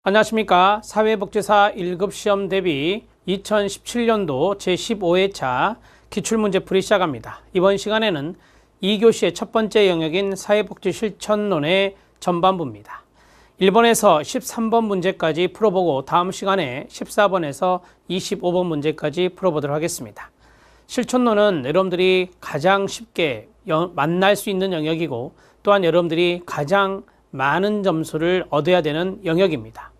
안녕하십니까. 사회복지사 1급 시험 대비 2017년도 제15회차 기출문제풀이 시작합니다. 이번 시간에는 2교시의 첫 번째 영역인 사회복지 실천론의 전반부입니다. 1번에서 13번 문제까지 풀어보고 다음 시간에 14번에서 25번 문제까지 풀어보도록 하겠습니다. 실천론은 여러분들이 가장 쉽게 만날 수 있는 영역이고 또한 여러분들이 가장 많은 점수를 얻어야 되는 영역입니다.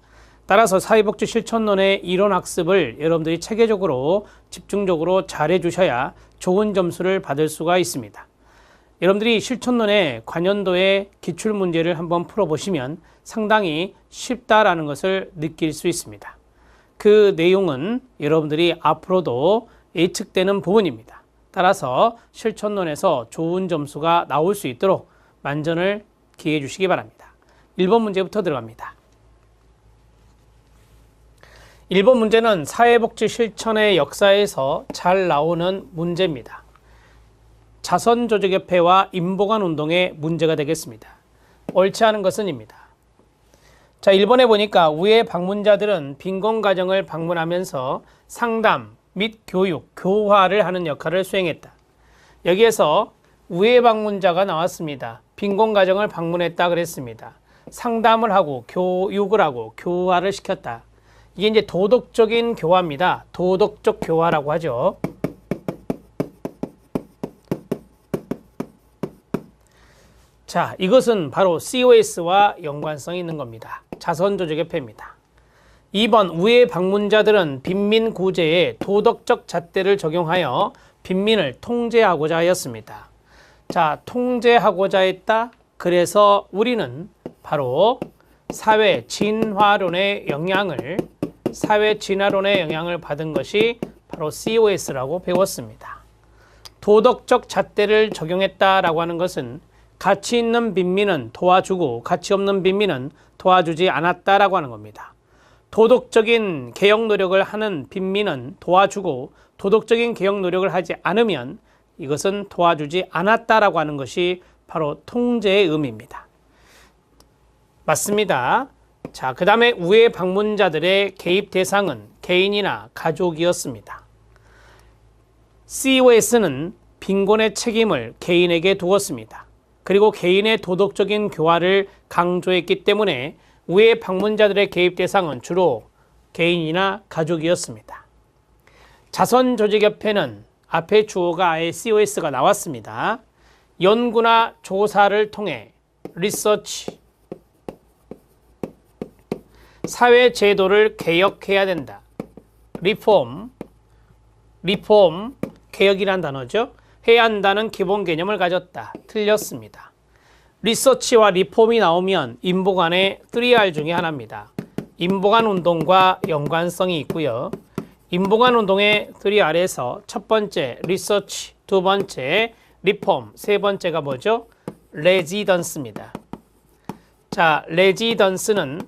따라서 사회복지 실천론의 이론 학습을 여러분들이 체계적으로 집중적으로 잘해 주셔야 좋은 점수를 받을 수가 있습니다. 여러분들이 실천론의 관연도의 기출문제를 한번 풀어보시면 상당히 쉽다라는 것을 느낄 수 있습니다. 그 내용은 여러분들이 앞으로도 예측되는 부분입니다. 따라서 실천론에서 좋은 점수가 나올 수 있도록 만전을 기해 주시기 바랍니다. 1번 문제부터 들어갑니다. 1번 문제는 사회복지 실천의 역사에서 잘 나오는 문제입니다. 자선조직협회와 임보관운동의 문제가 되겠습니다. 옳지 않은 것은입니다. 자, 1번에 보니까 우회 방문자들은 빈곤가정을 방문하면서 상담 및 교육, 교화를 하는 역할을 수행했다. 여기에서 우회 방문자가 나왔습니다. 빈곤가정을 방문했다 그랬습니다. 상담을 하고 교육을 하고 교화를 시켰다. 이게 이제 도덕적인 교화입니다. 도덕적 교화라고 하죠. 자, 이것은 바로 COS와 연관성이 있는 겁니다. 자선조직협회입니다. 2번 우회 방문자들은 빈민 구제에 도덕적 잣대를 적용하여 빈민을 통제하고자 하였습니다. 자, 통제하고자 했다. 그래서 우리는 바로 사회 진화론의 영향을 받은 것이 바로 COS라고 배웠습니다. 도덕적 잣대를 적용했다라고 하는 것은 가치 있는 빈민은 도와주고 가치 없는 빈민은 도와주지 않았다라고 하는 겁니다. 도덕적인 개혁 노력을 하는 빈민은 도와주고 도덕적인 개혁 노력을 하지 않으면 이것은 도와주지 않았다라고 하는 것이 바로 통제의 의미입니다. 맞습니다. 자, 그 다음에 우회 방문자들의 개입 대상은 개인이나 가족이었습니다. COS는 빈곤의 책임을 개인에게 두었습니다. 그리고 개인의 도덕적인 교화를 강조했기 때문에 우회 방문자들의 개입 대상은 주로 개인이나 가족이었습니다. 자선조직협회는 앞에 주어가 아예 COS가 나왔습니다. 연구나 조사를 통해 리서치, 사회 제도를 개혁해야 된다. 리폼, 개혁이란 단어죠. 해야 한다는 기본 개념을 가졌다. 틀렸습니다. 리서치와 리폼이 나오면 임보관의 3R 중에 하나입니다. 임보관 운동과 연관성이 있고요. 임보관 운동의 3R에서 첫 번째 리서치, 두 번째 리폼, 세 번째가 뭐죠? 레지던스입니다. 자, 레지던스는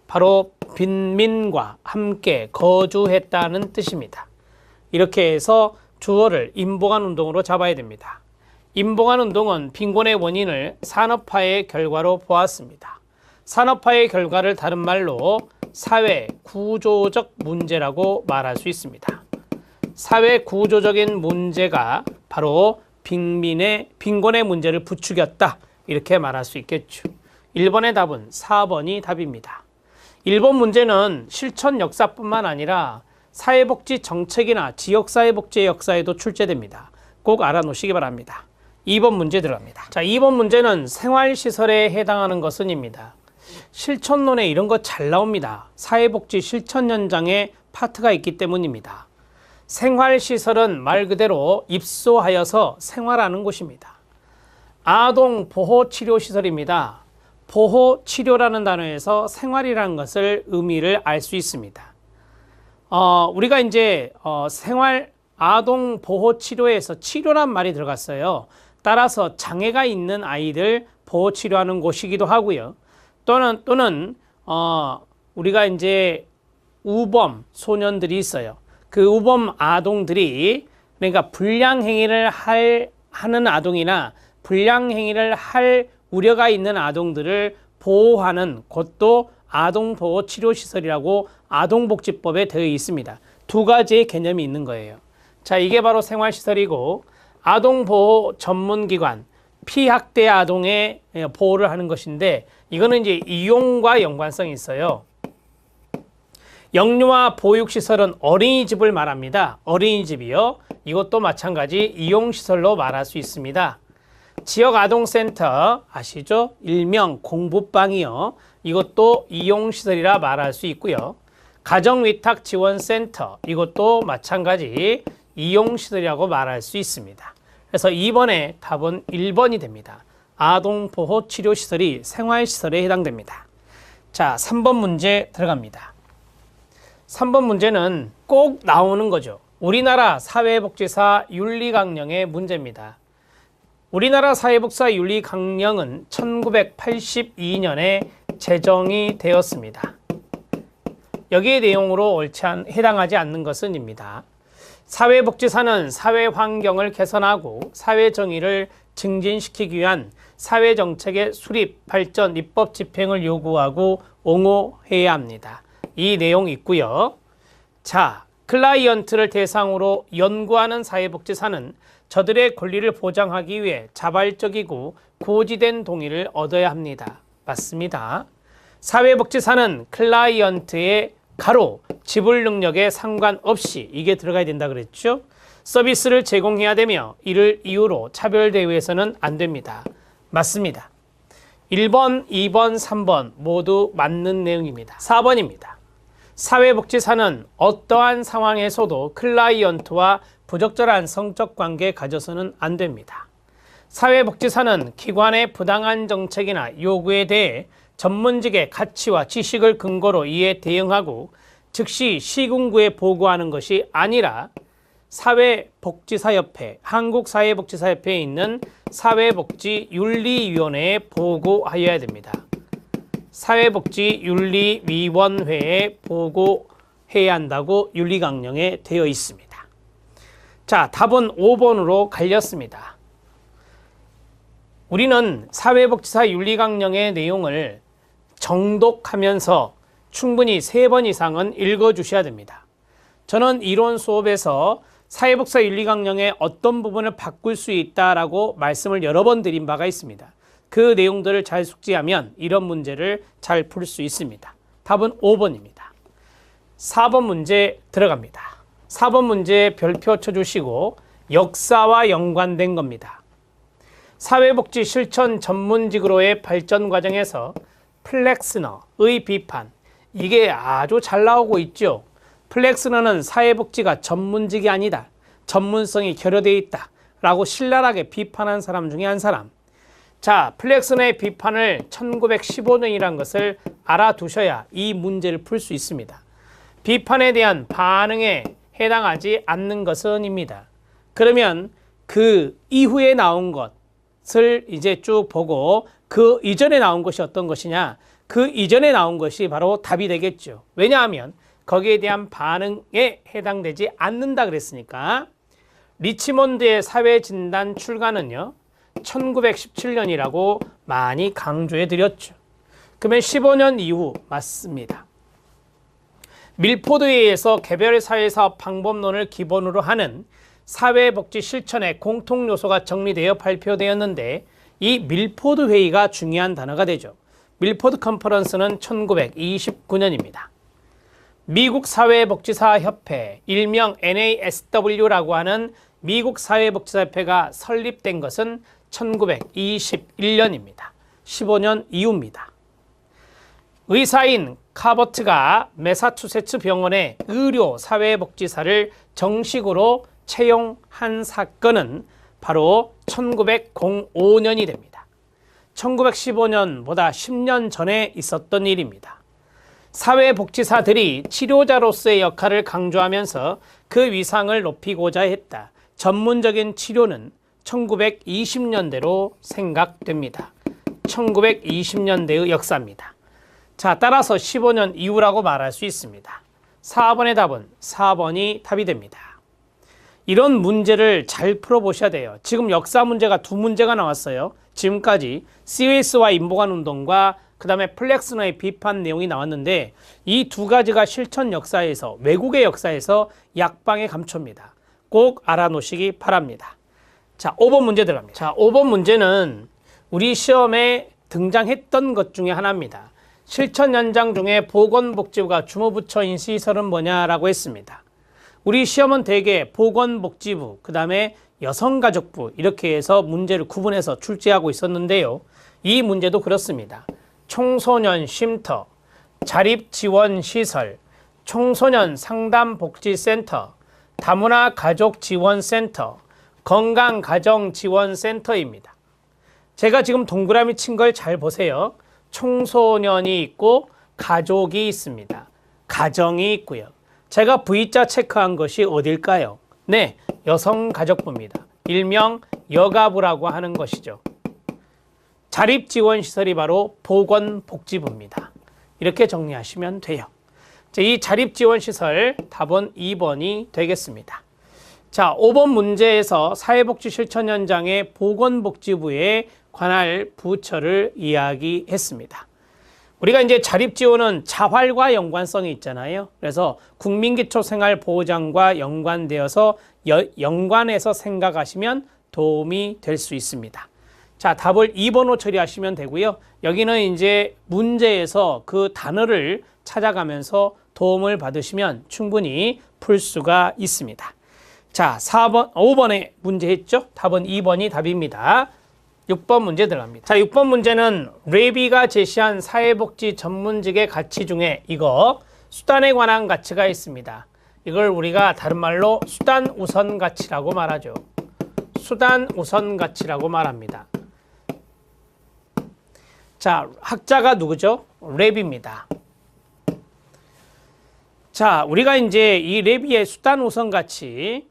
바로 빈민과 함께 거주했다는 뜻입니다. 이렇게 해서 주어를 임보관 운동으로 잡아야 됩니다. 임보관 운동은 빈곤의 원인을 산업화의 결과로 보았습니다. 산업화의 결과를 다른 말로 사회 구조적 문제라고 말할 수 있습니다. 사회 구조적인 문제가 바로 빈곤의 문제를 부추겼다. 이렇게 말할 수 있겠죠. 1번의 답은 4번이 답입니다. 1번 문제는 실천 역사뿐만 아니라 사회복지 정책이나 지역사회복지의 역사에도 출제됩니다. 꼭 알아놓으시기 바랍니다. 2번 문제 들어갑니다. 자, 2번 문제는 생활시설에 해당하는 것은입니다. 실천론에 이런 거 잘 나옵니다. 사회복지 실천 현장에 파트가 있기 때문입니다. 생활시설은 말 그대로 입소하여서 생활하는 곳입니다. 아동보호치료시설입니다. 보호치료라는 단어에서 생활이라는 것을 의미를 알 수 있습니다. 우리가 이제 아동보호치료에서 치료란 말이 들어갔어요. 따라서 장애가 있는 아이들 보호치료하는 곳이기도 하고요. 또는 우리가 이제 우범 소년들이 있어요. 그 우범 아동들이 그러니까 불량행위를 하는 아동이나 불량행위를 할 우려가 있는 아동들을 보호하는 곳도 아동보호치료시설이라고 아동복지법에 되어 있습니다. 두 가지의 개념이 있는 거예요. 자, 이게 바로 생활시설이고 아동보호 전문기관, 피학대 아동의 보호를 하는 것인데 이거는 이제 이용과 연관성이 있어요. 영유아 보육시설은 어린이집을 말합니다. 어린이집이요. 이것도 마찬가지 이용시설로 말할 수 있습니다. 지역아동센터 아시죠? 일명 공부방이요. 이것도 이용시설이라 말할 수 있고요. 가정위탁지원센터 이것도 마찬가지 이용시설이라고 말할 수 있습니다. 그래서 2번의 답은 1번이 됩니다. 아동보호치료시설이 생활시설에 해당됩니다. 자, 3번 문제 들어갑니다. 3번 문제는 꼭 나오는 거죠. 우리나라 사회복지사 윤리강령의 문제입니다. 우리나라 사회복지사 윤리강령은 1982년에 제정이 되었습니다. 여기의 내용으로 해당하지 않는 것은입니다. 사회복지사는 사회환경을 개선하고 사회정의를 증진시키기 위한 사회정책의 수립, 발전, 입법 집행을 요구하고 옹호해야 합니다. 이 내용이 있고요. 자, 클라이언트를 대상으로 연구하는 사회복지사는 저들의 권리를 보장하기 위해 자발적이고 고지된 동의를 얻어야 합니다. 맞습니다. 사회복지사는 클라이언트의 가로 지불 능력에 상관없이 이게 들어가야 된다 그랬죠. 서비스를 제공해야 되며 이를 이유로 차별대우해서는 안 됩니다. 맞습니다. 1번, 2번, 3번 모두 맞는 내용입니다. 4번입니다. 사회복지사는 어떠한 상황에서도 클라이언트와 부적절한 성적 관계에 가져서는 안 됩니다. 사회복지사는 기관의 부당한 정책이나 요구에 대해 전문직의 가치와 지식을 근거로 이에 대응하고 즉시 시군구에 보고하는 것이 아니라 사회복지사협회, 한국사회복지사협회에 있는 사회복지윤리위원회에 보고하여야 됩니다. 사회복지윤리위원회에 보고해야 한다고 윤리강령에 되어 있습니다. 자, 답은 5번으로 갈렸습니다. 우리는 사회복지사 윤리강령의 내용을 정독하면서 충분히 3번 이상은 읽어주셔야 됩니다. 저는 이론 수업에서 사회복지사 윤리강령의 어떤 부분을 바꿀 수 있다라고 말씀을 여러 번 드린 바가 있습니다. 그 내용들을 잘 숙지하면 이런 문제를 잘 풀 수 있습니다. 답은 5번입니다. 4번 문제 들어갑니다. 4번 문제 별표 쳐주시고 역사와 연관된 겁니다. 사회복지 실천 전문직으로의 발전 과정에서 플렉스너의 비판, 이게 아주 잘 나오고 있죠. 플렉스너는 사회복지가 전문직이 아니다, 전문성이 결여되어 있다 라고 신랄하게 비판한 사람 중에 한 사람. 자, 플렉스너의 비판을 1915년이라는 것을 알아두셔야 이 문제를 풀 수 있습니다. 비판에 대한 반응에 해당하지 않는 것은입니다. 그러면 그 이후에 나온 것을 이제 쭉 보고 그 이전에 나온 것이 어떤 것이냐, 그 이전에 나온 것이 바로 답이 되겠죠. 왜냐하면 거기에 대한 반응에 해당되지 않는다 그랬으니까. 리치몬드의 사회진단 출간은요 1917년이라고 많이 강조해 드렸죠. 그러면 15년 이후 맞습니다. 밀포드에 의해서 개별 사회사업 방법론을 기본으로 하는 사회복지 실천의 공통 요소가 정리되어 발표되었는데 이 밀포드 회의가 중요한 단어가 되죠. 밀포드 컨퍼런스는 1929년입니다. 미국 사회복지사협회, 일명 NASW라고 하는 미국 사회복지사협회가 설립된 것은 1921년입니다. 15년 이후입니다. 의사인 카버트가 매사추세츠 병원의 의료 사회복지사를 정식으로 채용한 사건은 바로 1905년이 됩니다. 1915년보다 10년 전에 있었던 일입니다. 사회복지사들이 치료자로서의 역할을 강조하면서 그 위상을 높이고자 했다. 전문적인 치료는 1920년대로 생각됩니다. 1920년대의 역사입니다. 자, 따라서 15년 이후라고 말할 수 있습니다. 4번의 답은 4번이 답이 됩니다. 이런 문제를 잘 풀어보셔야 돼요. 지금 역사 문제가 2문제가 나왔어요. 지금까지 COS와 인보관 운동과 그 다음에 플렉스너의 비판 내용이 나왔는데 이 두 가지가 실천 역사에서 외국의 역사에서 약방의 감초입니다. 꼭 알아놓으시기 바랍니다. 자, 5번 문제 들어갑니다. 자, 5번 문제는 우리 시험에 등장했던 것 중에 하나입니다. 실천 연장 중에 보건복지부가 주무부처인 시설은 뭐냐라고 했습니다. 우리 시험은 대개 보건복지부, 그 다음에 여성가족부 이렇게 해서 문제를 구분해서 출제하고 있었는데요. 이 문제도 그렇습니다. 청소년 쉼터, 자립지원시설, 청소년 상담복지센터, 다문화 가족지원센터, 건강가정지원센터입니다. 제가 지금 동그라미 친 걸 잘 보세요. 청소년이 있고 가족이 있습니다. 가정이 있고요. 제가 V자 체크한 것이 어딜까요? 네, 여성가족부입니다. 일명 여가부라고 하는 것이죠. 자립지원시설이 바로 보건복지부입니다. 이렇게 정리하시면 돼요. 자, 이 자립지원시설 답은 2번이 되겠습니다. 자, 5번 문제에서 사회복지실천연장의 보건복지부에 관할 부처를 이야기했습니다. 우리가 이제 자립지원은 자활과 연관성이 있잖아요. 그래서 국민기초생활보장과 연관되어서 연관해서 생각하시면 도움이 될 수 있습니다. 자, 답을 2번으로 처리하시면 되고요. 여기는 이제 문제에서 그 단어를 찾아가면서 도움을 받으시면 충분히 풀 수가 있습니다. 자, 5번에 문제 했죠? 답은 2번이 답입니다. 6번 문제 들어갑니다. 자, 6번 문제는 레비가 제시한 사회복지 전문직의 가치 중에 이거 수단에 관한 가치가 있습니다. 이걸 우리가 다른 말로 수단 우선 가치라고 말하죠. 수단 우선 가치라고 말합니다. 자, 학자가 누구죠? 레비입니다. 자, 우리가 이제 이 레비의 수단 우선 가치,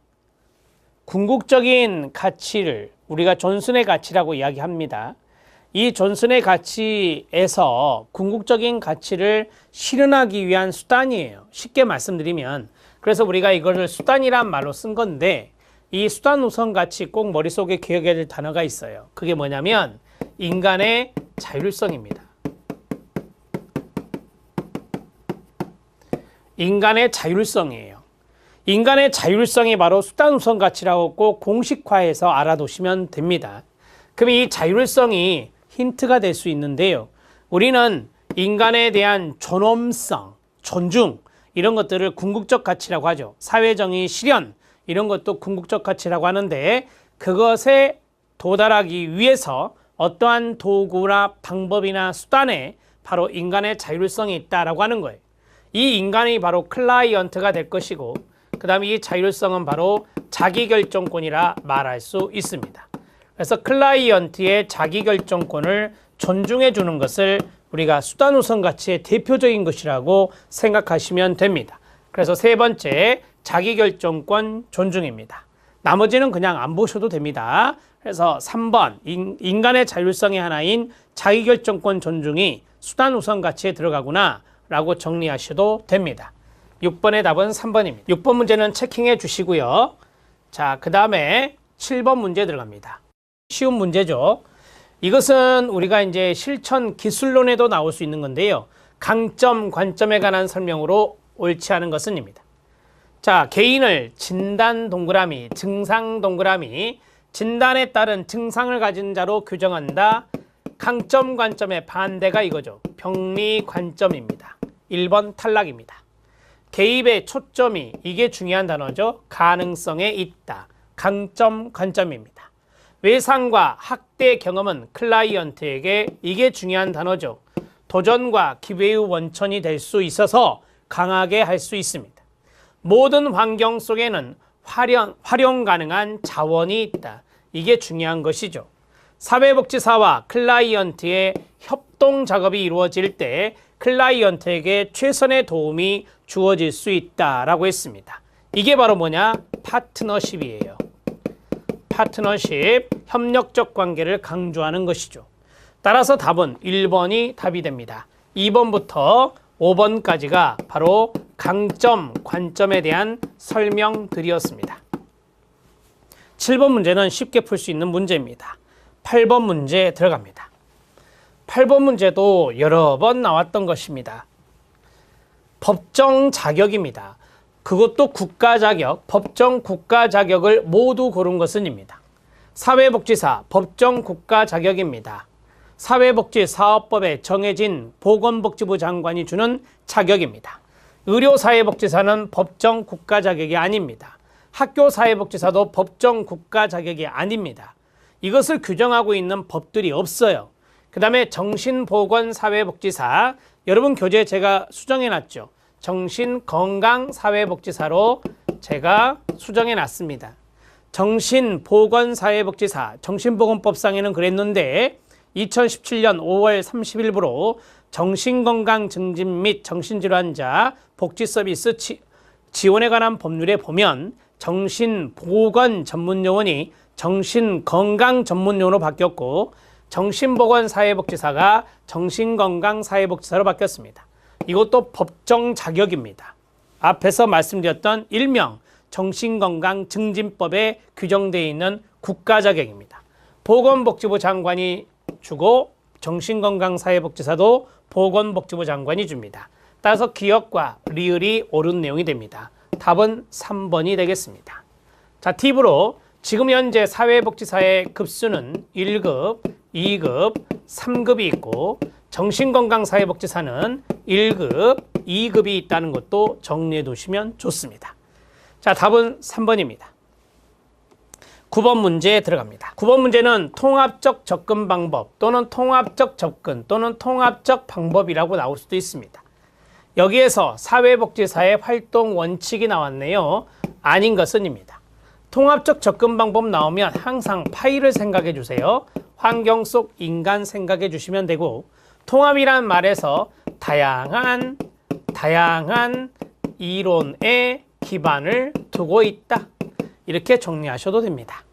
궁극적인 가치를 우리가 존슨의 가치라고 이야기합니다. 이 존슨의 가치에서 궁극적인 가치를 실현하기 위한 수단이에요. 쉽게 말씀드리면. 그래서 우리가 이거를 수단이란 말로 쓴 건데 이 수단 우선 가치 꼭 머릿속에 기억해야 될 단어가 있어요. 그게 뭐냐면 인간의 자율성입니다. 인간의 자율성이에요. 인간의 자율성이 바로 수단 우선 가치라고 꼭 공식화해서 알아두시면 됩니다. 그럼 이 자율성이 힌트가 될 수 있는데요. 우리는 인간에 대한 존엄성, 존중 이런 것들을 궁극적 가치라고 하죠. 사회정의 실현 이런 것도 궁극적 가치라고 하는데 그것에 도달하기 위해서 어떠한 도구나 방법이나 수단에 바로 인간의 자율성이 있다라고 하는 거예요. 이 인간이 바로 클라이언트가 될 것이고 그 다음에 이 자율성은 바로 자기결정권이라 말할 수 있습니다. 그래서 클라이언트의 자기결정권을 존중해 주는 것을 우리가 수단 우선 가치의 대표적인 것이라고 생각하시면 됩니다. 그래서 세 번째, 자기결정권 존중입니다. 나머지는 그냥 안 보셔도 됩니다. 그래서 3번, 인간의 자율성의 하나인 자기결정권 존중이 수단 우선 가치에 들어가구나 라고 정리하셔도 됩니다. 6번의 답은 3번입니다. 6번 문제는 체킹해 주시고요. 자, 그 다음에 7번 문제 들어갑니다. 쉬운 문제죠. 이것은 우리가 이제 실천 기술론에도 나올 수 있는 건데요. 강점, 관점에 관한 설명으로 옳지 않은 것은입니다. 자, 개인을 진단 동그라미, 증상 동그라미, 진단에 따른 증상을 가진 자로 규정한다. 강점, 관점의 반대가 이거죠. 병리, 관점입니다. 1번 탈락입니다. 개입의 초점이 이게 중요한 단어죠. 가능성에 있다. 강점, 관점입니다. 외상과 학대 경험은 클라이언트에게 이게 중요한 단어죠. 도전과 기회의 원천이 될 수 있어서 강하게 할 수 있습니다. 모든 환경 속에는 활용 가능한 자원이 있다. 이게 중요한 것이죠. 사회복지사와 클라이언트의 협동 작업이 이루어질 때 클라이언트에게 최선의 도움이 주어질 수 있다라고 했습니다. 이게 바로 뭐냐? 파트너십이에요. 파트너십, 협력적 관계를 강조하는 것이죠. 따라서 답은 1번이 답이 됩니다. 2번부터 5번까지가 바로 강점, 관점에 대한 설명들이었습니다. 7번 문제는 쉽게 풀 수 있는 문제입니다. 8번 문제 들어갑니다. 8번 문제도 여러 번 나왔던 것입니다. 법정 자격입니다. 그것도 국가 자격, 법정 국가 자격을 모두 고른 것은입니다. 사회복지사 법정 국가 자격입니다. 사회복지사업법에 정해진 보건복지부 장관이 주는 자격입니다. 의료사회복지사는 법정 국가 자격이 아닙니다. 학교사회복지사도 법정 국가 자격이 아닙니다. 이것을 규정하고 있는 법들이 없어요. 그 다음에 정신보건사회복지사, 여러분 교재에 제가 수정해놨죠. 정신건강사회복지사로 제가 수정해놨습니다. 정신보건사회복지사, 정신보건법상에는 그랬는데 2017년 5월 30일부로 정신건강 증진 및 정신질환자 복지서비스 지원에 관한 법률에 보면 정신보건 전문요원이 정신건강 전문요원으로 바뀌었고 정신보건사회복지사가 정신건강사회복지사로 바뀌었습니다. 이것도 법정 자격입니다. 앞에서 말씀드렸던 일명 정신건강증진법에 규정되어 있는 국가 자격입니다. 보건복지부 장관이 주고 정신건강사회복지사도 보건복지부 장관이 줍니다. 따라서 기억과 리을이 옳은 내용이 됩니다. 답은 3번이 되겠습니다. 자, 팁으로 지금 현재 사회복지사의 급수는 1급, 2급, 3급이 있고 정신건강사회복지사는 1급, 2급이 있다는 것도 정리해 두시면 좋습니다. 자, 답은 3번입니다. 9번 문제에 들어갑니다. 9번 문제는 통합적 접근 방법 또는 통합적 접근 또는 통합적 방법이라고 나올 수도 있습니다. 여기에서 사회복지사의 활동 원칙이 나왔네요. 아닌 것은입니다. 통합적 접근 방법 나오면 항상 파일을 생각해 주세요. 환경 속 인간 생각해 주시면 되고 통합이란 말에서 다양한 이론에 기반을 두고 있다. 이렇게 정리하셔도 됩니다.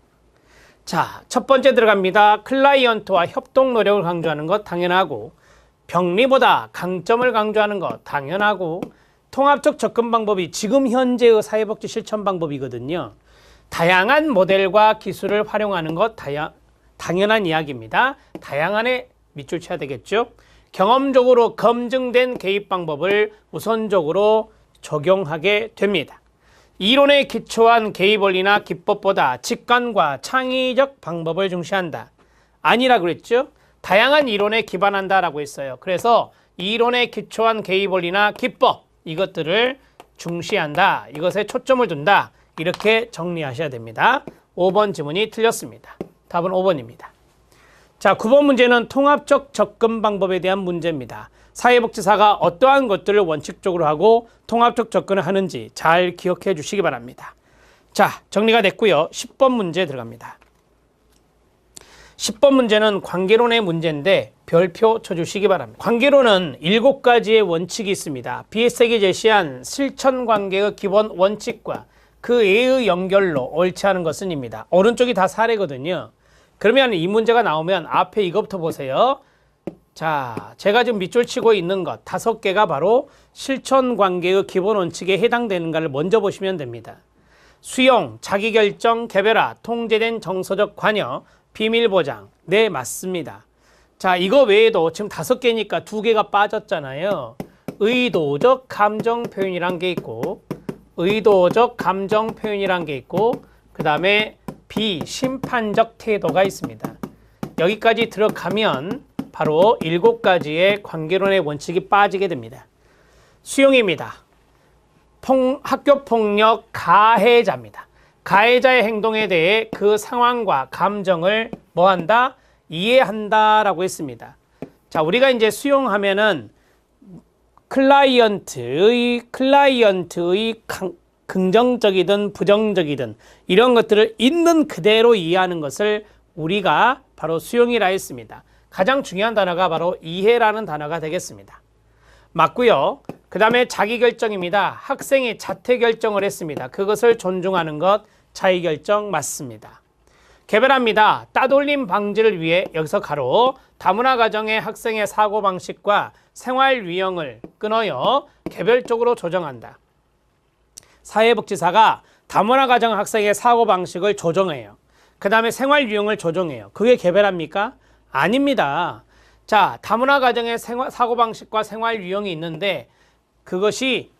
자, 첫 번째 들어갑니다. 클라이언트와 협동 노력을 강조하는 것 당연하고 병리보다 강점을 강조하는 것 당연하고 통합적 접근 방법이 지금 현재의 사회복지 실천 방법이거든요. 다양한 모델과 기술을 활용하는 것 당연한 이야기입니다. 다양한에 밑줄 쳐야 되겠죠. 경험적으로 검증된 개입 방법을 우선적으로 적용하게 됩니다. 이론에 기초한 개입 원리나 기법보다 직관과 창의적 방법을 중시한다. 아니라 그랬죠? 다양한 이론에 기반한다라고 했어요. 그래서 이론에 기초한 개입 원리나 기법 이것들을 중시한다. 이것에 초점을 둔다. 이렇게 정리하셔야 됩니다. 5번 지문이 틀렸습니다. 답은 5번입니다. 자, 9번 문제는 통합적 접근 방법에 대한 문제입니다. 사회복지사가 어떠한 것들을 원칙적으로 하고 통합적 접근을 하는지 잘 기억해 주시기 바랍니다. 자, 정리가 됐고요. 10번 문제 들어갑니다. 10번 문제는 관계론의 문제인데 별표 쳐주시기 바랍니다. 관계론은 7가지의 원칙이 있습니다. BS에게 제시한 실천관계의 기본 원칙과 그 애의 연결로 옳지 않은 것은입니다. 오른쪽이 다 사례거든요. 그러면 이 문제가 나오면 앞에 이것부터 보세요. 자, 제가 지금 밑줄 치고 있는 것 5개가 바로 실천관계의 기본 원칙에 해당되는가를 먼저 보시면 됩니다. 수용, 자기결정, 개별화, 통제된 정서적 관여, 비밀보장. 네, 맞습니다. 자, 이거 외에도 지금 5개니까 2개가 빠졌잖아요. 의도적 감정 표현이란 게 있고 의도적 감정 표현이란 게 있고 그 다음에 비심판적 태도가 있습니다. 여기까지 들어가면 바로 7가지의 관계론의 원칙이 빠지게 됩니다. 수용입니다. 학교폭력 가해자입니다. 가해자의 행동에 대해 그 상황과 감정을 뭐한다? 이해한다라고 했습니다. 자, 우리가 이제 수용하면은 클라이언트의 긍정적이든 부정적이든 이런 것들을 있는 그대로 이해하는 것을 우리가 바로 수용이라 했습니다. 가장 중요한 단어가 바로 이해라는 단어가 되겠습니다. 맞고요. 그 다음에 자기결정입니다. 학생이 자퇴결정을 했습니다. 그것을 존중하는 것 자의결정 맞습니다. 개별합니다. 따돌림 방지를 위해 여기서 가로 다문화 가정의 학생의 사고방식과 생활 유형을 끊어요. 개별적으로 조정한다. 사회복지사가 다문화 가정 학생의 사고방식을 조정해요. 그 다음에 생활 유형을 조정해요. 그게 개별합니까? 아닙니다. 자, 다문화 가정의 사고방식과 생활 유형이 있는데 그것이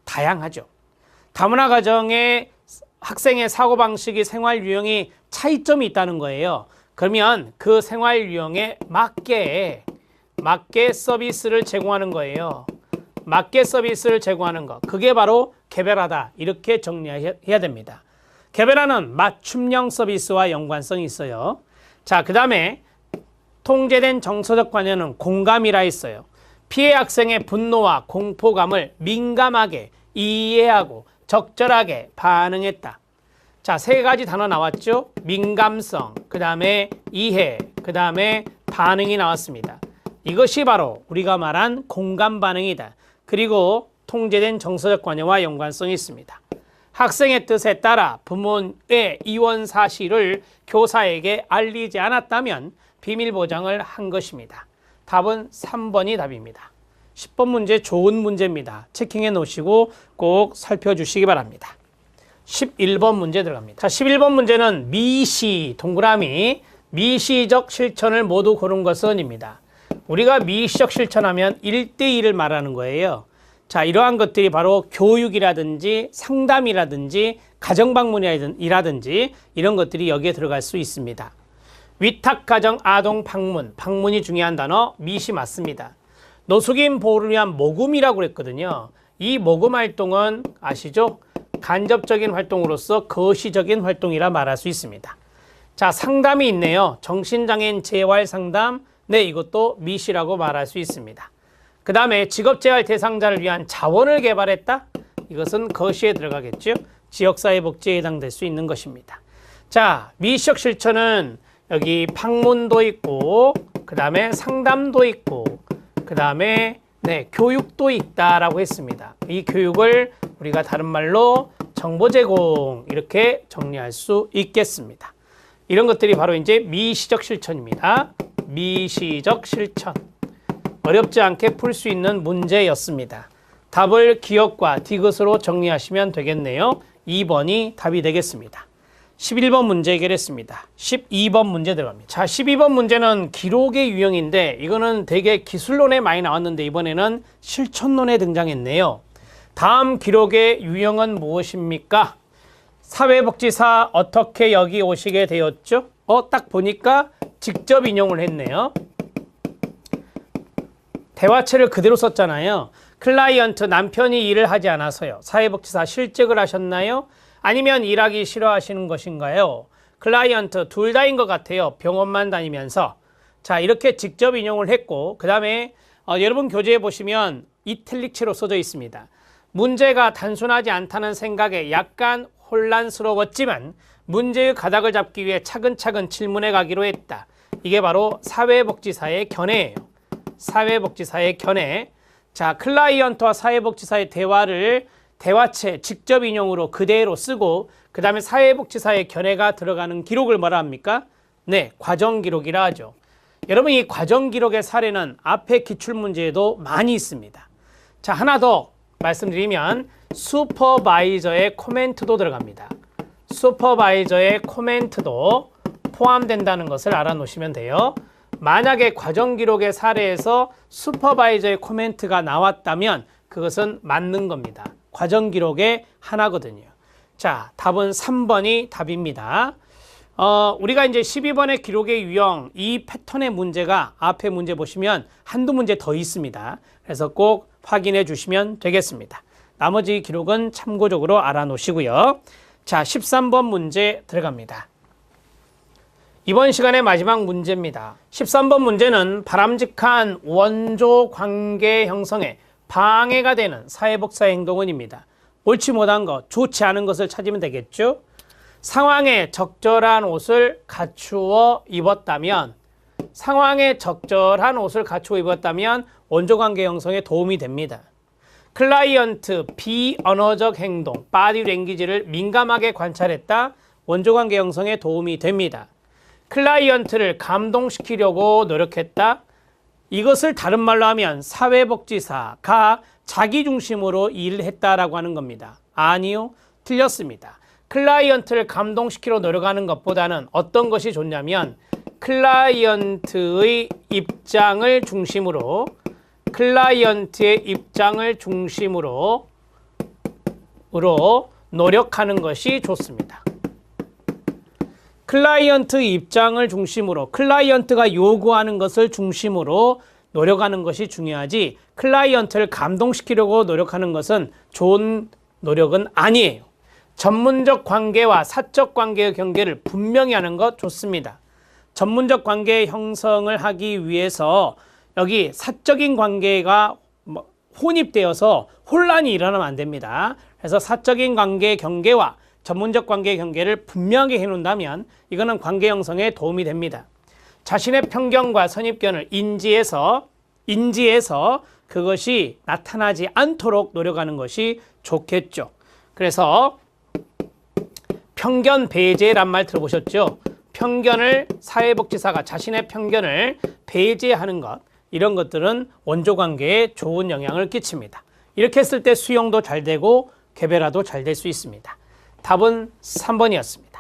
다양하죠. 다문화 가정의 학생의 사고방식이 생활 유형이 차이점이 있다는 거예요. 그러면 그 생활 유형에 맞게 서비스를 제공하는 거예요. 맞게 서비스를 제공하는 것. 그게 바로 개별화다. 이렇게 정리해야 됩니다. 개별화는 맞춤형 서비스와 연관성이 있어요. 자, 그 다음에 통제된 정서적 관여는 공감이라 했어요. 피해 학생의 분노와 공포감을 민감하게 이해하고 적절하게 반응했다. 자, 세 가지 단어 나왔죠? 민감성, 그 다음에 이해, 그 다음에 반응이 나왔습니다. 이것이 바로 우리가 말한 공감 반응이다. 그리고 통제된 정서적 관여와 연관성이 있습니다. 학생의 뜻에 따라 부모의 이원 사실을 교사에게 알리지 않았다면 비밀 보장을 한 것입니다. 답은 3번이 답입니다. 10번 문제 좋은 문제입니다. 체킹해 놓으시고 꼭 살펴주시기 바랍니다. 11번 문제 들어갑니다. 자, 11번 문제는 미시, 동그라미, 미시적 실천을 모두 고른 것은입니다. 우리가 미시적 실천하면 1대1을 말하는 거예요. 자, 이러한 것들이 바로 교육이라든지 상담이라든지 가정방문이라든지 이런 것들이 여기에 들어갈 수 있습니다. 위탁가정 아동 방문, 방문이 중요한 단어 미시 맞습니다. 노숙인 보호를 위한 모금이라고 그랬거든요. 이 모금 활동은 아시죠? 간접적인 활동으로서 거시적인 활동이라 말할 수 있습니다. 자, 상담이 있네요. 정신장애인 재활 상담, 네, 이것도 미시라고 말할 수 있습니다. 그 다음에 직업재활 대상자를 위한 자원을 개발했다? 이것은 거시에 들어가겠죠. 지역사회복지에 해당될 수 있는 것입니다. 자, 미시적 실천은 여기 방문도 있고 그 다음에 상담도 있고 그 다음에 교육도 있다라고 했습니다. 이 교육을 우리가 다른 말로 정보 제공 이렇게 정리할 수 있겠습니다. 이런 것들이 바로 이제 미시적 실천입니다. 미시적 실천. 어렵지 않게 풀 수 있는 문제였습니다. 답을 기억과 디귿으로 정리하시면 되겠네요. 2번이 답이 되겠습니다. 11번 문제 해결했습니다. 12번 문제 들어갑니다. 자, 12번 문제는 기록의 유형인데 이거는 되게 기술론에 많이 나왔는데 이번에는 실천론에 등장했네요. 다음 기록의 유형은 무엇입니까? 사회복지사 어떻게 여기 오시게 되었죠? 딱 보니까 직접 인용을 했네요. 대화체를 그대로 썼잖아요. 클라이언트 남편이 일을 하지 않아서요. 사회복지사 실직을 하셨나요? 아니면 일하기 싫어하시는 것인가요? 클라이언트 둘 다인 것 같아요. 병원만 다니면서. 자, 이렇게 직접 인용을 했고 그 다음에 여러분 교재에 보시면 이탈릭체로 써져 있습니다. 문제가 단순하지 않다는 생각에 약간 혼란스러웠지만 문제의 가닥을 잡기 위해 차근차근 질문해 가기로 했다. 이게 바로 사회복지사의 견해예요. 사회복지사의 견해. 자, 클라이언트와 사회복지사의 대화를 대화체 직접 인용으로 그대로 쓰고 그 다음에 사회복지사의 견해가 들어가는 기록을 뭐라 합니까? 네, 과정기록이라 하죠. 여러분 이 과정기록의 사례는 앞에 기출문제에도 많이 있습니다. 자, 하나 더 말씀드리면 슈퍼바이저의 코멘트도 들어갑니다. 슈퍼바이저의 코멘트도 포함된다는 것을 알아놓으시면 돼요. 만약에 과정기록의 사례에서 슈퍼바이저의 코멘트가 나왔다면 그것은 맞는 겁니다. 과정기록의 하나거든요. 자, 답은 3번이 답입니다. 우리가 이제 12번의 기록의 유형, 이 패턴의 문제가 앞에 문제 보시면 한두 문제 더 있습니다. 그래서 꼭 확인해 주시면 되겠습니다. 나머지 기록은 참고적으로 알아놓으시고요. 자, 13번 문제 들어갑니다. 이번 시간의 마지막 문제입니다. 13번 문제는 바람직한 원조 관계 형성에 방해가 되는 사회복지사의 행동은입니다. 옳지 못한 것, 좋지 않은 것을 찾으면 되겠죠. 상황에 적절한 옷을 갖추어 입었다면 원조관계 형성에 도움이 됩니다. 클라이언트 비언어적 행동, 바디 랭귀지를 민감하게 관찰했다. 원조관계 형성에 도움이 됩니다. 클라이언트를 감동시키려고 노력했다. 이것을 다른 말로 하면 사회복지사가 자기 중심으로 일을 했다라고 하는 겁니다. 아니요, 틀렸습니다. 클라이언트를 감동시키려 노력하는 것보다는 어떤 것이 좋냐면 클라이언트의 입장을 중심으로 노력하는 것이 좋습니다. 클라이언트 입장을 중심으로, 클라이언트가 요구하는 것을 중심으로 노력하는 것이 중요하지, 클라이언트를 감동시키려고 노력하는 것은 좋은 노력은 아니에요. 전문적 관계와 사적 관계의 경계를 분명히 하는 것 좋습니다. 전문적 관계 형성을 하기 위해서 여기 사적인 관계가 혼입되어서 혼란이 일어나면 안 됩니다. 그래서 사적인 관계의 경계와 전문적 관계의 경계를 분명하게 해놓는다면 이거는 관계 형성에 도움이 됩니다. 자신의 편견과 선입견을 인지해서 그것이 나타나지 않도록 노력하는 것이 좋겠죠. 그래서 편견 배제란 말 들어보셨죠? 편견을, 사회복지사가 자신의 편견을 배제하는 것, 이런 것들은 원조관계에 좋은 영향을 끼칩니다. 이렇게 했을 때 수용도 잘 되고 개별화도 잘 될 수 있습니다. 답은 3번이었습니다.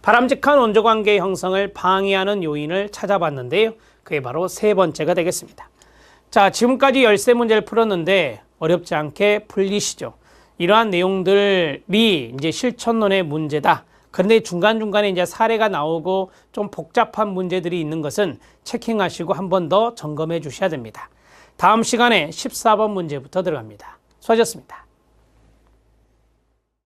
바람직한 원조관계 형성을 방해하는 요인을 찾아봤는데요. 그게 바로 세 번째가 되겠습니다. 자, 지금까지 13문제를 풀었는데 어렵지 않게 풀리시죠? 이러한 내용들이 이제 실천론의 문제다. 그런데 중간중간에 이제 사례가 나오고 좀 복잡한 문제들이 있는 것은 체킹하시고 한 번 더 점검해 주셔야 됩니다. 다음 시간에 14번 문제부터 들어갑니다. 수고하셨습니다.